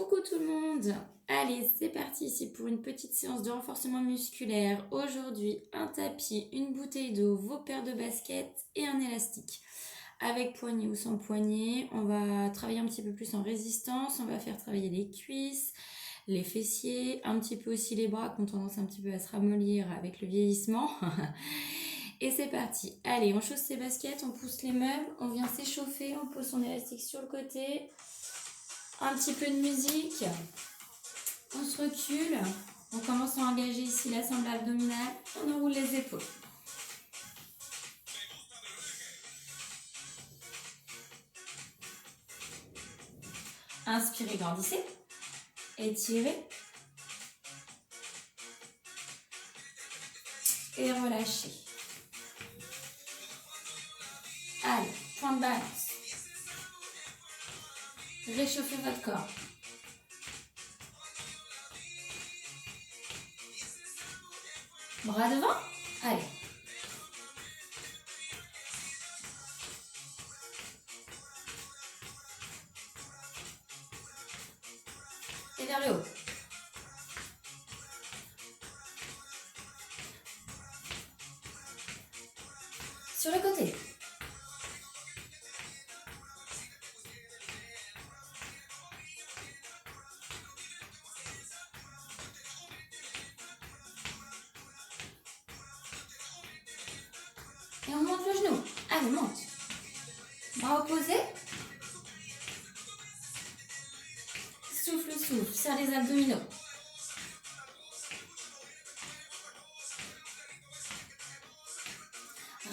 Coucou tout le monde. Allez, c'est parti ici pour une petite séance de renforcement musculaire. Aujourd'hui, un tapis, une bouteille d'eau, vos paires de baskets et un élastique. Avec poignée ou sans poignée, on va travailler un petit peu plus en résistance. On va faire travailler les cuisses, les fessiers, un petit peu aussi les bras qui ont tendance un petit peu à se ramollir avec le vieillissement. Et c'est parti. Allez, on chausse ses baskets, on pousse les meubles, on vient s'échauffer, on pose son élastique sur le côté. Un petit peu de musique, on se recule, on commence à engager ici l'assemblage abdominal, on enroule les épaules. Inspirez, grandissez, étirez et relâchez. Allez, point de balance. Réchauffez votre corps. Bras devant, allez. Et vers le haut. Sur le côté. Et on monte le genou. Allez, monte. Bras opposés. Souffle, souffle. Serre les abdominaux.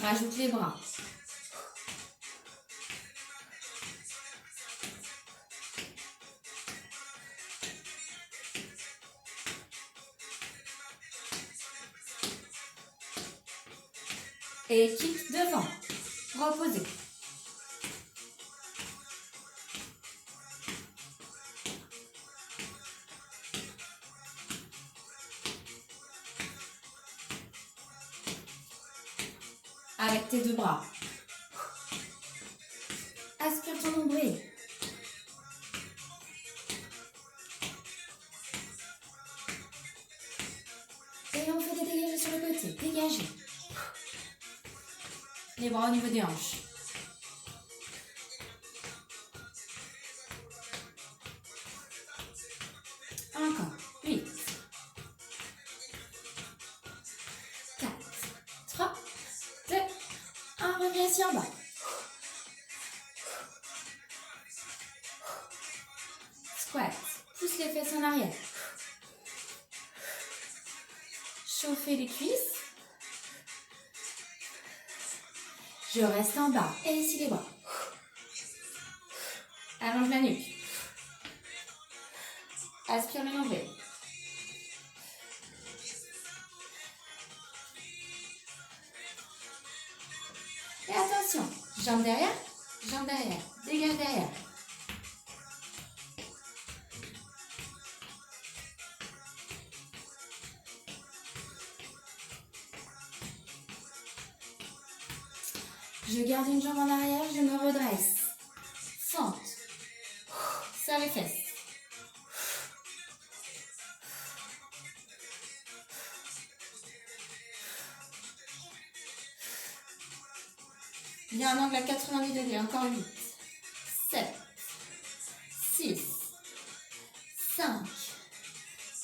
Rajoute les bras. Et kick devant. Bras opposés. Avec tes deux bras. Aspire ton nombril. Et on fait des dégagés sur le côté. Dégagez. Les bras au niveau des hanches. Encore. 8. 4. 3. 2. 1. Reviens ici en bas. Squat. Pousse les fesses en arrière. Chauffez les cuisses. Je reste en bas. Et ici les bras. Allonge la nuque. Aspire le nombril. Et attention, jambes derrière, dégage derrière. Je garde une jambe en arrière, je me redresse. Sente. Serre les fesses. Il y a un angle à 90 degrés, encore 8, 7, 6, 5,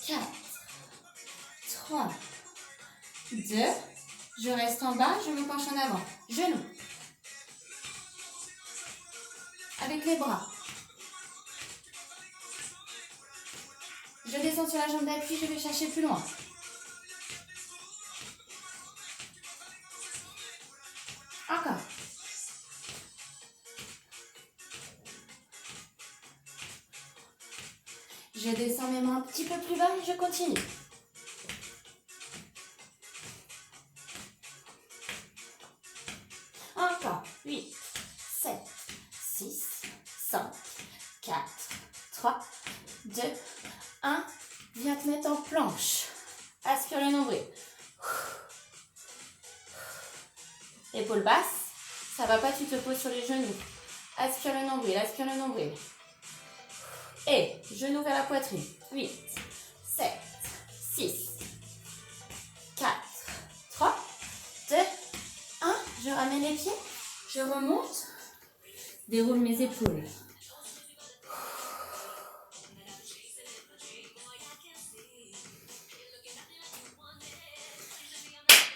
4, 3, 2, je reste en bas, je me penche en avant. Genoux. Avec les bras. Je descends sur la jambe d'appui, je vais chercher plus loin. Encore. Je descends mes mains un petit peu plus bas et je continue. Encore. 8, 7, 6, 5, 4, 3, 2, 1. Viens te mettre en planche. Aspire le nombril. Épaules basses. Ça va pas, tu te poses sur les genoux. Aspire le nombril, aspire le nombril. Et genou vers la poitrine. 8, 7, 6, 4, 3, 2, 1. Je ramène les pieds. Je remonte. Déroule mes épaules.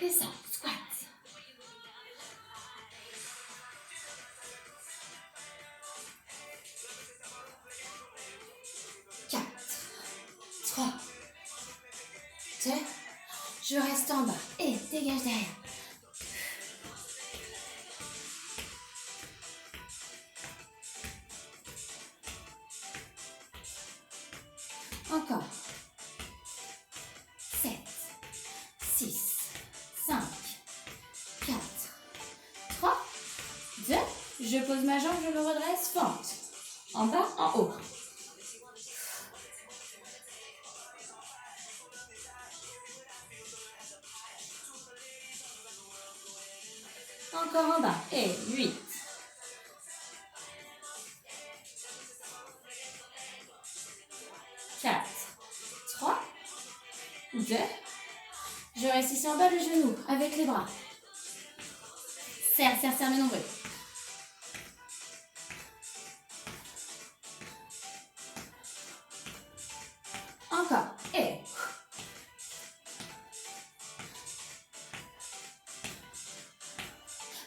Et ça, squat. 4, 3, 2, je reste en bas et dégage derrière. Encore. 7, 6, 5, 4, 3, 2. Je pose ma jambe, je me redresse, fente. En bas, en haut. Encore en bas. Et 8. 4, 3, 2. Je reste ici en bas, le genou, avec les bras. Serre, serre, serre mes nombrils. Encore. Et.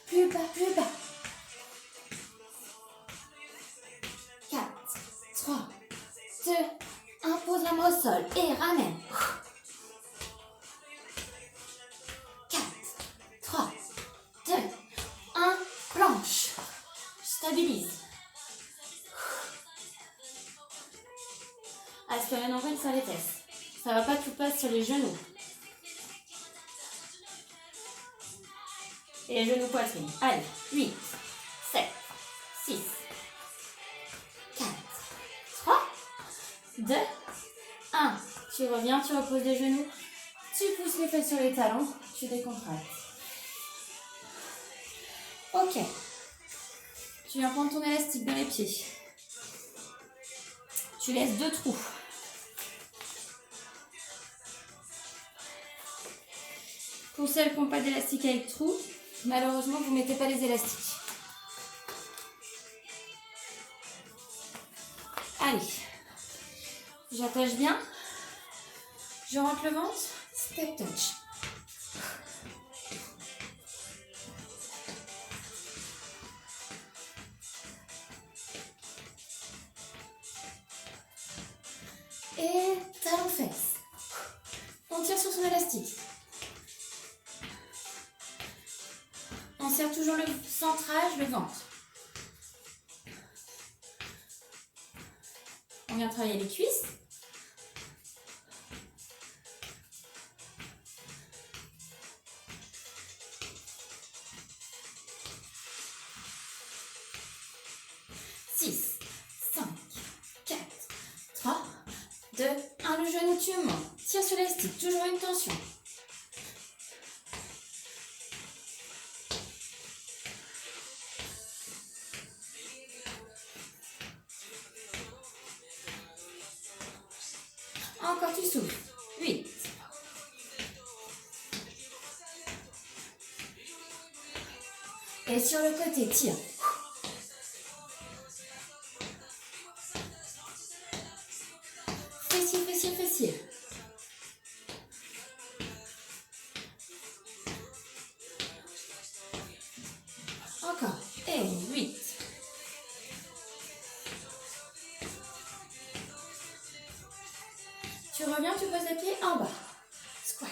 Plus bas, plus bas. 4, 3, 2, 1. Pose la main au sol et ramène. 4, 3, 2, 1. Planche. Stabilise. Aspire les nombrils sur les fesses. Ça va pas tout passer sur les genoux. Et les genoux poitrine. Allez, 8, 7, 6, 4, 3, 2, 1. Tu reviens, tu reposes les genoux. Tu pousses les fesses sur les talons. Tu décontractes. Ok. Tu viens prendre ton élastique dans les pieds. Tu laisses 2 trous. Pour celles qui n'ont pas d'élastique avec trou, malheureusement, vous ne mettez pas les élastiques. Allez. J'attache bien. Je rentre le ventre. Step touch. Et talon fesse. On tire sur son élastique. On serre toujours le centrage, le ventre. On vient travailler les cuisses. Six, 5, 4, 3, 2, 1. Le genou, tu montes. Tire sur l'élastique, toujours une tension. Encore, tu souffles. 8. Et sur le côté, tire. Fessier, fessier, fessier. Encore. Et 8. Tu reviens, tu poses les pieds en bas. Squat.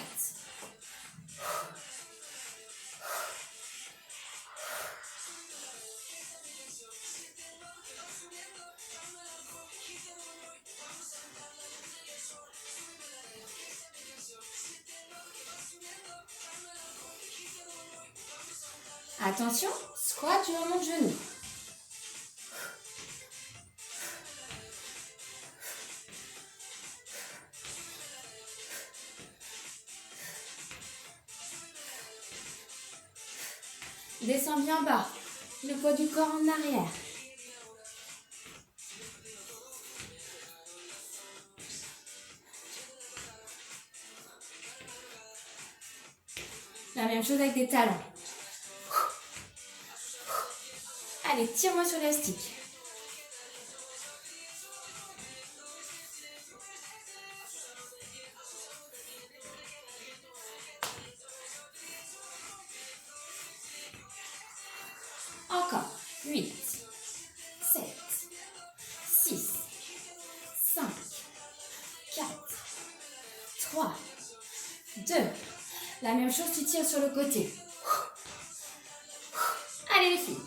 Attention, squat, je remonte genou. Descends bien bas. Le poids du corps en arrière. La même chose avec des talons. Allez, tire-moi sur l'élastique. Encore. 8, 7, 6, 5, 4, 3, 2. La même chose, tu tires sur le côté. Allez les filles.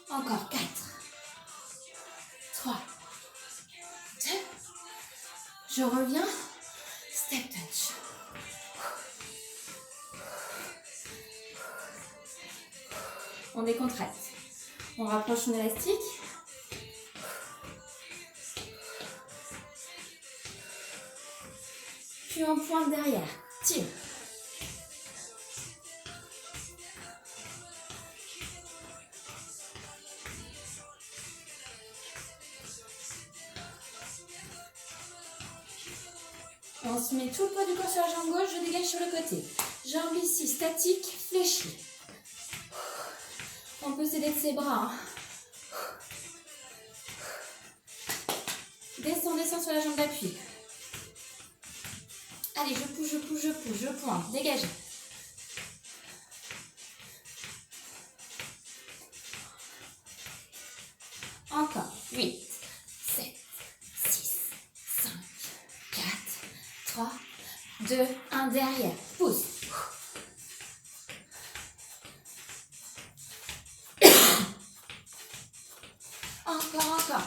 Encore 4, 3, 2. Je reviens. Step touch. On décontracte. On rapproche son élastique. Puis on pointe derrière. Tire. On se met tout le poids du corps sur la jambe gauche, je dégage sur le côté. Jambe ici, statique, fléchie. On peut s'aider de ses bras. Descends, descends sur la jambe d'appui. Allez, je pousse, je pousse, je pousse, je pointe, dégagez. Encore, 8, 7, 6, 5, 4, 3, 2, 1, derrière, pousse. Encore.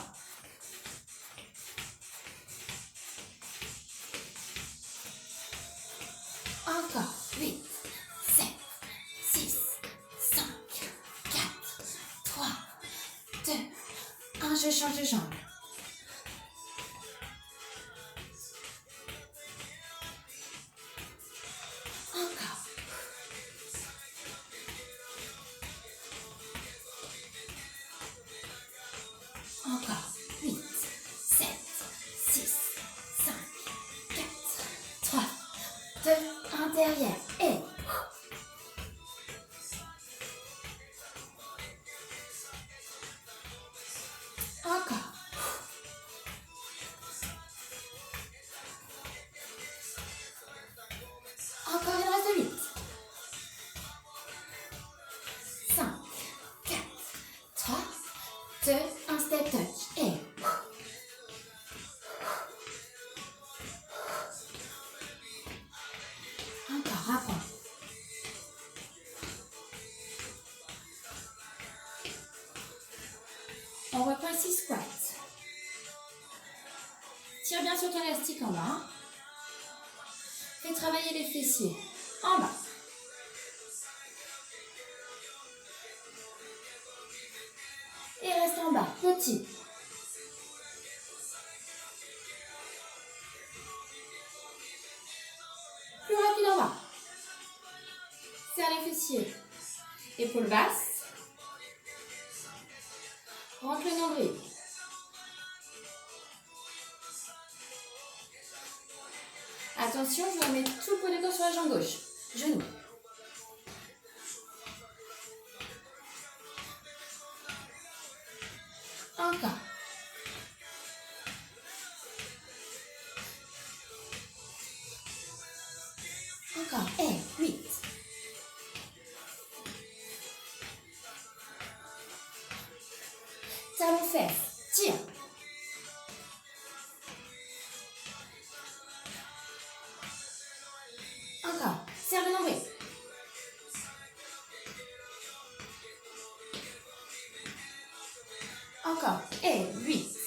Encore, 8, 7, 6, 5, 4, 3, 2, 1, je change de jambe. Encore. Encore. 8, 7, 6, 5, 4, 3, 2, 1, derrière. Et encore. Encore, il en reste 8. 5, 4, 3, 2, 1, step touch. Et encore, rapproche. On reprend ici squat. Tire bien sur ton élastique en bas. Fais travailler les fessiers. En bas. Et reste en bas. Petit. Plus rapide en bas. Serre les fessiers. Épaules basses. Rentre le nombril. Attention, je remets tout le poids du corps sur la jambe gauche. Genou. Encore. Encore. Et 8. Talon fesses. Tire. Encore. Serre le nombril. Encore. Et 8,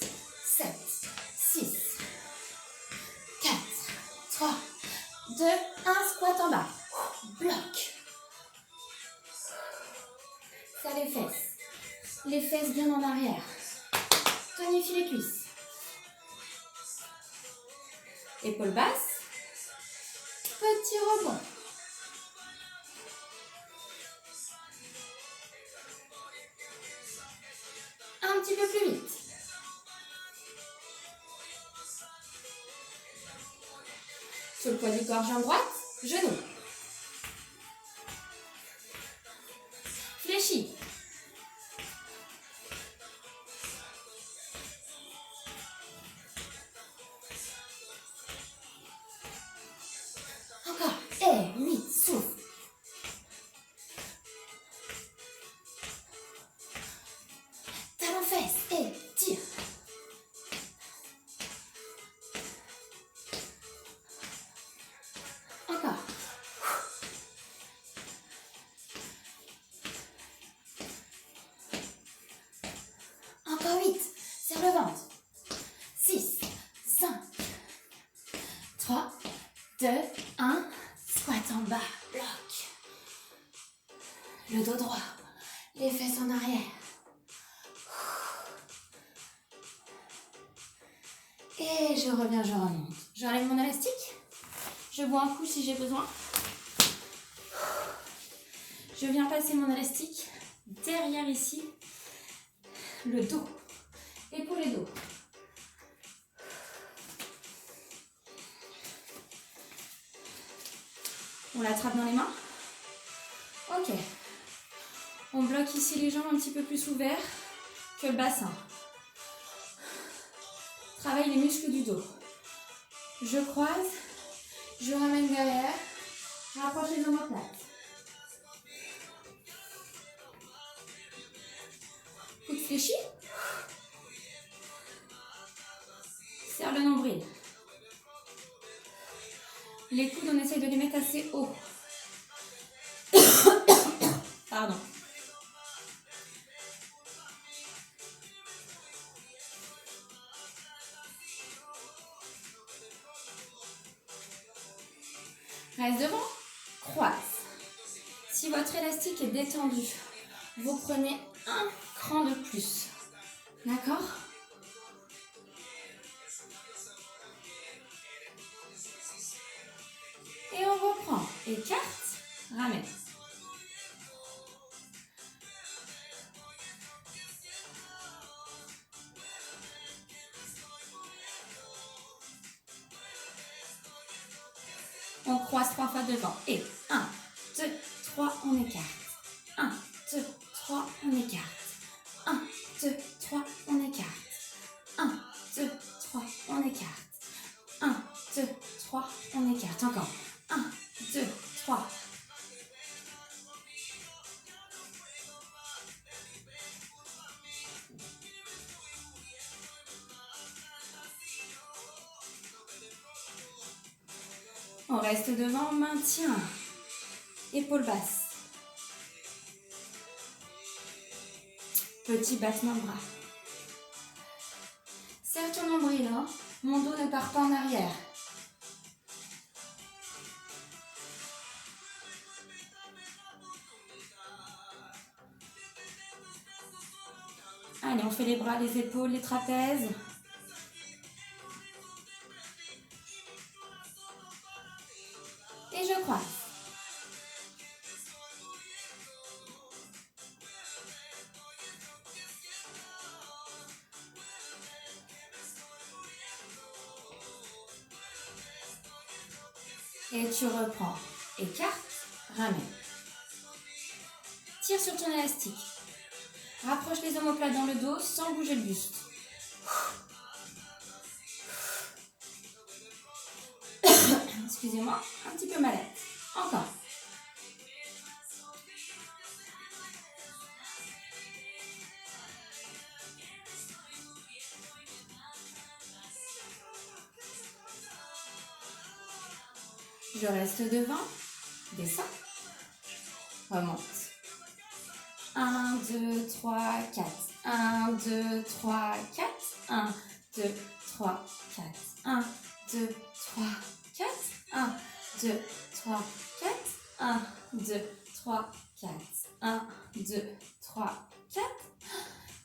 7, 6, 4, 3, 2, 1. Squat en bas. Bloc. Serre les fesses. Les fesses bien en arrière. Tonifie les cuisses. Épaule basse. Petit rebond. Un petit peu plus vite. Sur le poids du corps, jambe droite, genou. Fléchi. Encore. Et 8, souffle. Talon fesse et tire. Encore. Encore 8. Serre le ventre. 6, 5, 3, 2, 1. Squat en bas. Bloc. Le dos droit. Les fesses en arrière. Et je reviens, je remonte. J'enlève mon élastique. Je bois un coup si j'ai besoin. Je viens passer mon élastique derrière ici. Le dos. Épaules et dos. On l'attrape dans les mains. Ok. On bloque ici les jambes un petit peu plus ouverts que le bassin. Travaille les muscles du dos. Je croise. Je ramène derrière. Je rapproche les omoplates. Coude fléchi. Serre le nombril. Les coudes, on essaye de les mettre assez haut. Pardon. Reste devant. Croise. Si votre élastique est détendu, vous prenez un cran de plus. D'accord ? Et on reprend. Écarte, ramène. On croise 3 fois devant. Et 1, 2, 3, on écarte. 1, 2, 3, on écarte. 1, 2, 3, on écarte. 1, 2, 3, on écarte. 1, 2, 3, on écarte. Encore. 1, 2, 3. On reste devant, maintien. Épaule basse. Petit battement de bras. Serre ton nombril, hein. Mon dos ne part pas en arrière. Allez, on fait les bras, les épaules, les trapèzes. Et je croise. Et tu reprends. Écarte, ramène. Tire sur ton élastique. Rapproche les omoplates dans le dos sans bouger le buste. Excusez-moi, un petit peu malade. Encore. Je reste devant. Descends. Remonte. 1, 2, 3, 4. 1, 2, 3, 4. 1, 2, 3, 4. 1, 2, 3, 4. 1, 2, 3, 4. 1, 2, 3, 4. 1, 2, 3, 4.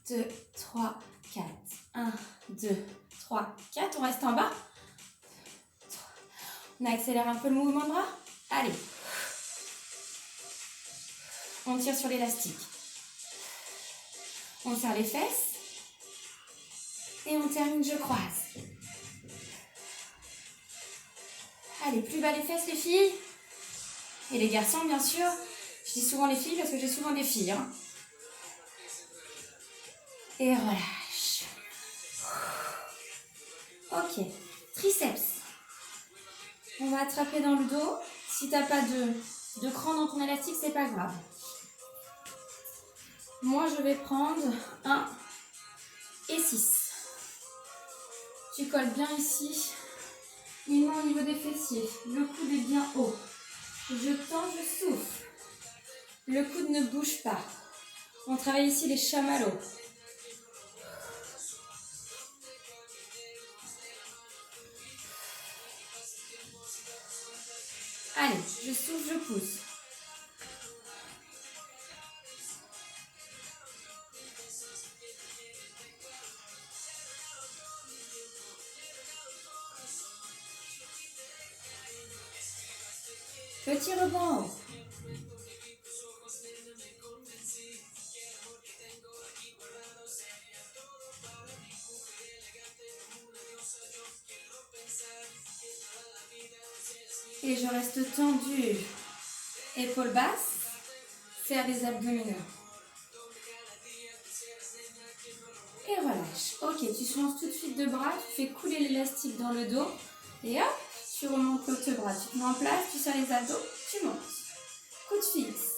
2, 3, 4. 1, 2, 3, 4. On reste en bas. On accélère un peu le mouvement de bras. Allez. On tire sur l'élastique. On serre les fesses. Et on termine, je croise. Allez, plus bas les fesses, les filles. Et les garçons, bien sûr. Je dis souvent les filles parce que j'ai souvent des filles. Hein. Et relâche. Ok. Triceps. On va attraper dans le dos. Si tu n'as pas de cran dans ton élastique, c'est pas grave. Moi, je vais prendre 1 et 6. Tu colles bien ici. Une main au niveau des fessiers. Le coude est bien haut. Je tends, je souffle. Le coude ne bouge pas. On travaille ici les chamallows. Allez, je souffle, je pousse. Petit rebond en haut. Et je reste tendue. Épaules basses. Serre les abdominaux. Et relâche. Ok, tu changes tout de suite de bras. Tu fais couler l'élastique dans le dos. Et hop, tu remontes l'autre bras. Tu te mets en place, tu serres les abdos, tu montes. Coude fixe.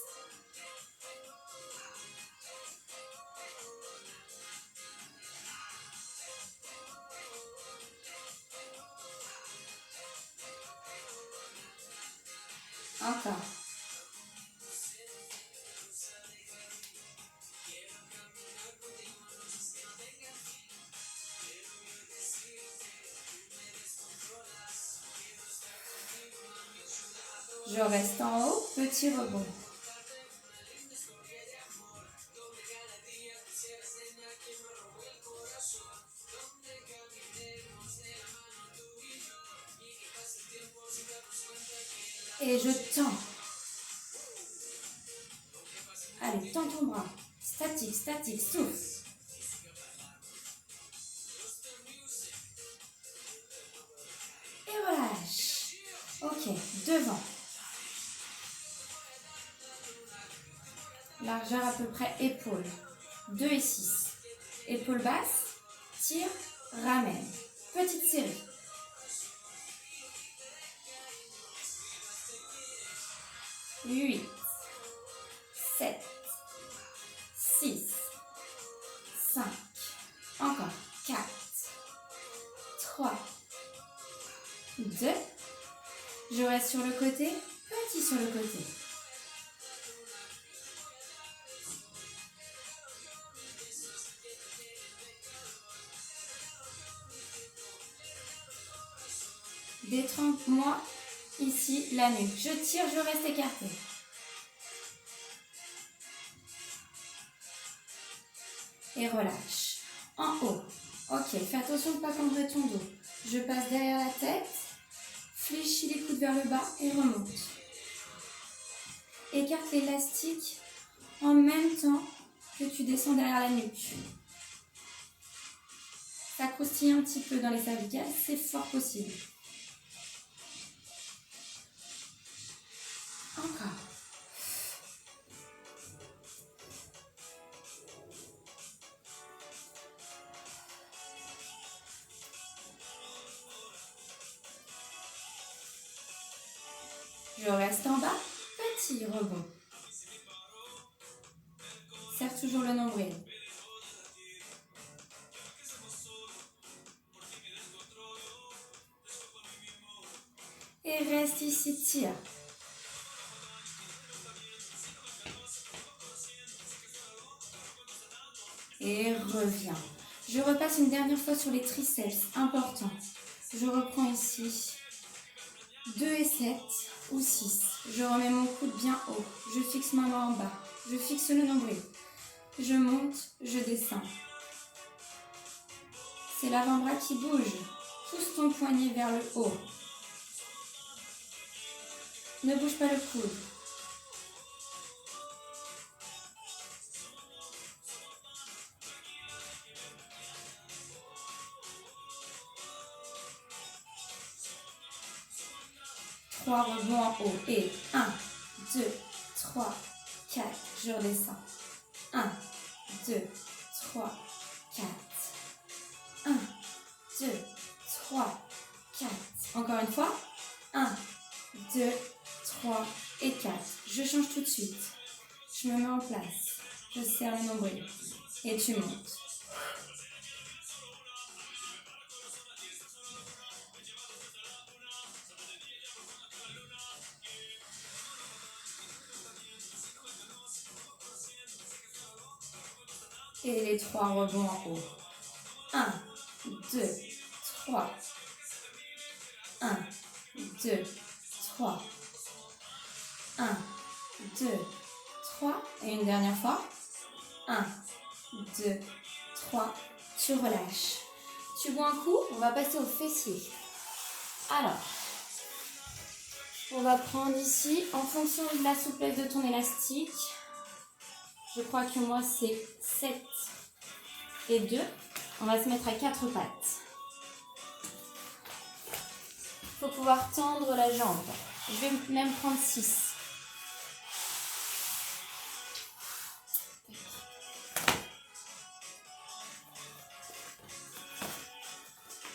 Encore. Je reste en haut, petit rebond. Et je tends. Allez, tends ton bras. Statique, statique, souffle. Et relâche. Ok, devant. Largeur à peu près épaule. 2 et 6. Épaule basse. Tire, ramène. Petite série. Huit. 7. 6. 5. Encore. 4. 3. 2. Je reste sur le côté. Petit sur le côté. Détrempe-moi ici la nuque. Je tire, je reste écarté. Et relâche. En haut. Ok, fais attention de ne pas cambrer ton dos. Je passe derrière la tête. Fléchis les coudes vers le bas et remonte. Écarte l'élastique en même temps que tu descends derrière la nuque. Ça croustille un petit peu dans les cervicales, c'est fort possible. Encore. Je reste en bas, petit rebond. Serre toujours le nombril. Et reste ici, tire. Et reviens. Je repasse une dernière fois sur les triceps, important. Je reprends ici 2 et 7 ou 6. Je remets mon coude bien haut. Je fixe ma main en bas. Je fixe le nombril. Je monte, je descends. C'est l'avant-bras qui bouge. Pousse ton poignet vers le haut. Ne bouge pas le coude. Trois rebonds en haut. Et 1, 2, 3, 4. Je redescends. 1, 2, 3, 4. 1, 2, 3, 4. Encore une fois. 1, 2, 3 et 4. Je change tout de suite. Je me mets en place. Je serre le nombril. Et tu montes. Et les 3 rebonds en haut. 1, 2, 3. 1, 2, 3. 1, 2, 3. Et une dernière fois. 1, 2, 3. Tu relâches. Tu bois un coup, on va passer au fessier. Alors, on va prendre ici, en fonction de la souplesse de ton élastique, je crois que moi c'est 7 et 2. On va se mettre à 4 pattes. Il faut pouvoir tendre la jambe. Je vais même prendre 6.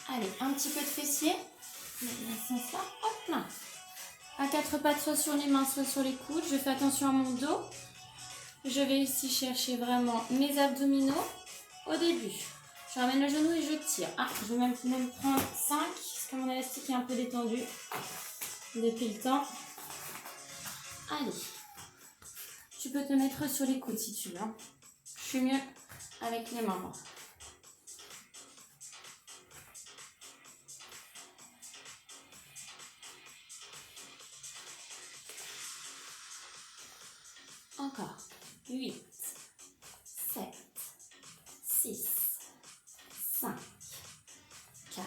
Allez, un petit peu de fessier. Hop là. À 4 pattes, soit sur les mains, soit sur les coudes. Je fais attention à mon dos. Je vais ici chercher vraiment mes abdominaux au début. Je ramène le genou et je tire. Ah, je vais même prendre 5 parce que mon élastique est un peu détendu depuis le temps. Allez. Tu peux te mettre sur les coudes si tu veux. Je suis mieux avec les mains. Encore. 8, 7, 6, 5, 4,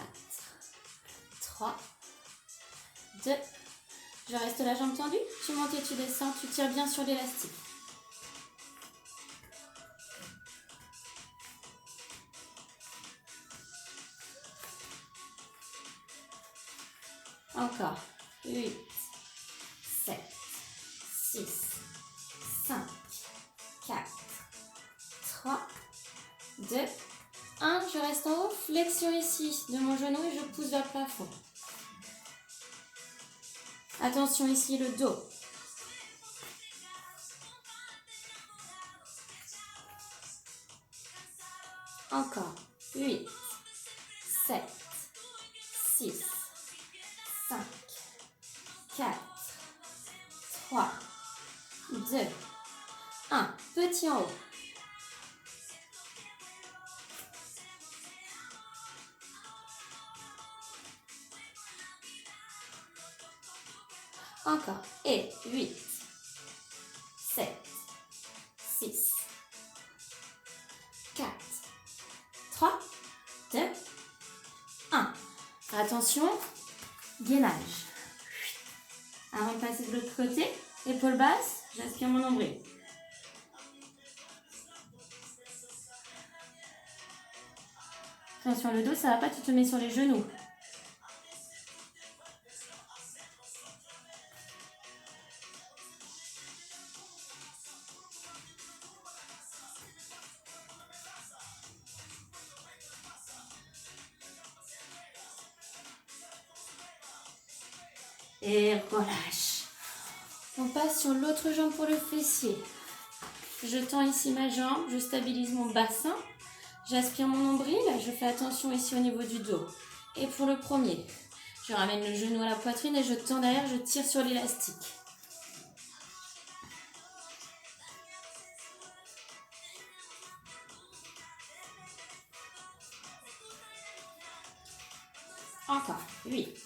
3, 2. Je reste la jambe tendue. Tu montes et tu descends. Tu tires bien sur l'élastique. Encore. 8, 7, 6, 5, 4, 3, 2, 1. Je reste en haut. Flexion ici de mon genou et je pousse vers le plafond. Attention ici le dos. Encore. 8, 7, 6, 5, 4, 3, 2, 1. Petit en haut. Encore. Et 8, 7, 6, 4, 3, 2, 1. Attention, gainage. Avant de passer de l'autre côté, épaule basse, j'aspire mon nombril. Attention, le dos, ça va pas, tu te mets sur les genoux. Et relâche. On passe sur l'autre jambe pour le fessier. Je tends ici ma jambe, je stabilise mon bassin. J'aspire mon nombril, je fais attention ici au niveau du dos. Et pour le premier, je ramène le genou à la poitrine et je tends derrière, je tire sur l'élastique. Encore. 8,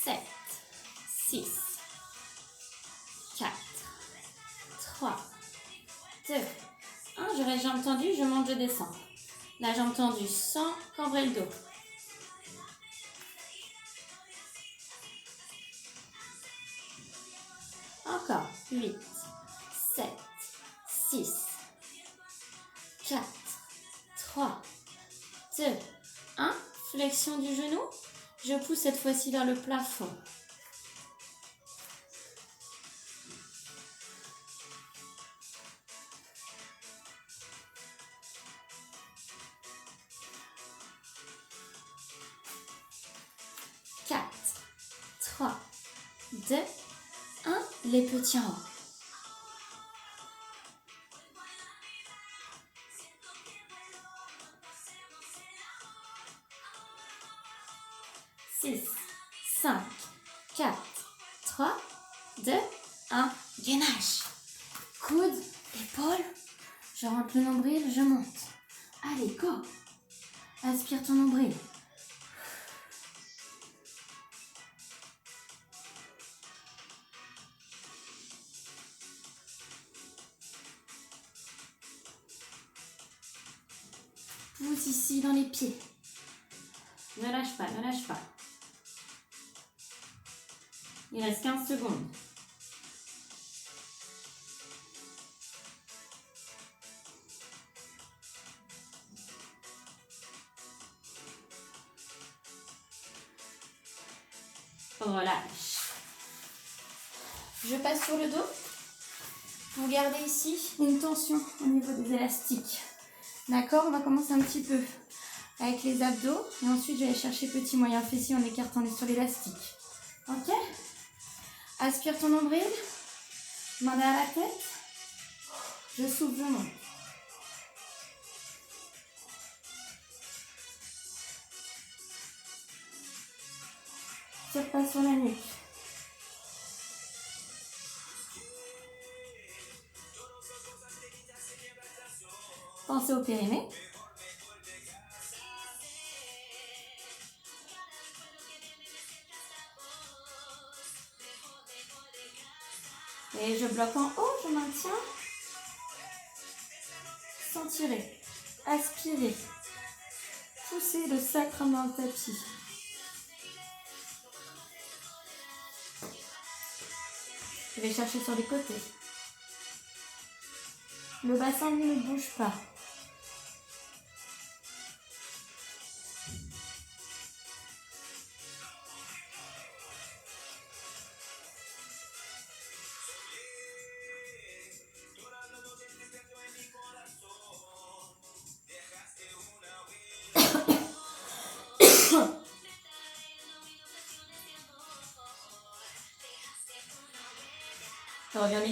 7, 6, 4, 3, 2, 1. Je reste jambe tendue, je monte, je descends. La jambe tendue sans cambrer le dos. Encore. 8, 7, 6, 4, 3, 2, 1. Flexion du genou. Je pousse cette fois-ci vers le plafond. Quatre, 3, 2, 1. Les petits en haut. Six, 5, 4, 3, 2, 1. Gainage. Coude, épaule. Je rentre le nombril, je monte. Allez, go. Aspire ton nombril. Pousse ici dans les pieds. Ne lâche pas, ne lâche pas. Il reste 15 secondes. Relâche. Je passe sur le dos. Vous gardez ici une tension au niveau des élastiques. D'accord, on va commencer un petit peu avec les abdos. Et ensuite, je vais aller chercher petit moyen fessier en écartant sur l'élastique. Ok? Aspire ton nombril. Main derrière la tête. Je souffle, je monte. Tire pas sur la nuque. Pensez au périnée. Et je bloque en haut, je maintiens. Sans tirer. Aspirez. Poussez le sacre dans le tapis. Je vais chercher sur les côtés. Le bassin lui ne bouge pas. Ça revient